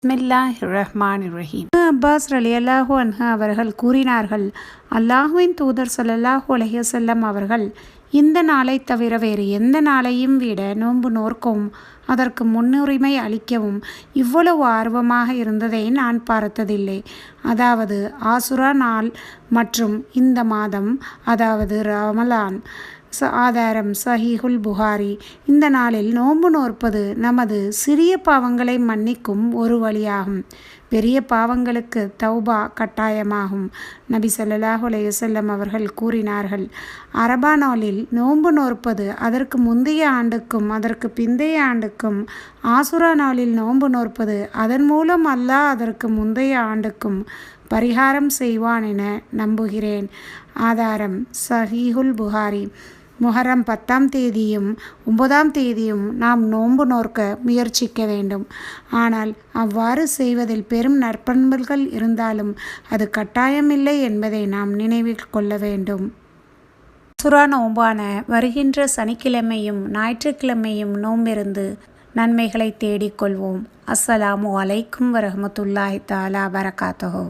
பிஸ்மில்லாஹிர்ரஹ்மானிர்ரஹீம். Abbas ரலியல்லாஹு அன்ஹு அவர்கள் கூறினார்கள், அல்லாஹுவின் தூதர் ஸல்லல்லாஹு அலைஹி வஸல்லம் அவர்கள் இந்த நாளை தவிர வேறு எந்த நாளையும் விட நோன்பு நோற்கவும் அதற்கு முன்னுரிமை அளிக்கவும் இவ்வளவு ஆர்வமாக இருந்ததை நான் பார்த்ததில்லை. அதாவது ஆசுரா நாள் மற்றும் இந்த மாதம், அதாவது ரமலான். ஆதாரம் சஹீஹுல் புகாரி. இந்த நாளில் நோன்பு நோற்பது நமது சிறிய பாவங்களை மன்னிக்கும் ஒரு வழியாகும். பெரிய பாவங்களுக்கு தௌபா கட்டாயமாகும். நபி ஸல்லல்லாஹு அலைஹி வஸல்லம் அவர்கள் கூறினார்கள், அரபா நாளில் நோன்பு நோற்பது அதற்கு முந்தைய ஆண்டுக்கும் அதற்கு பிந்தைய ஆண்டுக்கும், ஆசுரா நாளில் நோன்பு நோற்பது அதன் மூலம் அல்லாஹ் அதற்கு முந்தைய ஆண்டுக்கும் பரிகாரம் செய்வான் என நம்புகிறேன். ஆதாரம் சஹீஹுல் புகாரி. முஹர்ரம் 10ஆம் தேதியும் 9ஆம் தேதியும் நாம் நோன்பு நோற்க முயற்சிக்க வேண்டும். ஆனால் அவ்வாறு செய்வதில் பெரும் நற்பண்புகள் இருந்தாலும் அது கட்டாயமில்லை என்பதை நாம் நினைவில் கொள்ள வேண்டும். ஆசுரா நோன்பான வருகின்ற சனிக்கிழமையும் ஞாயிற்றுக்கிழமையும் நோம்பிருந்து நன்மைகளை தேடிக்கொள்வோம். அஸ்ஸலாமு அலைக்கும் வரஹ்மத்துல்லாஹி தஆலா பரகாத்துஹு.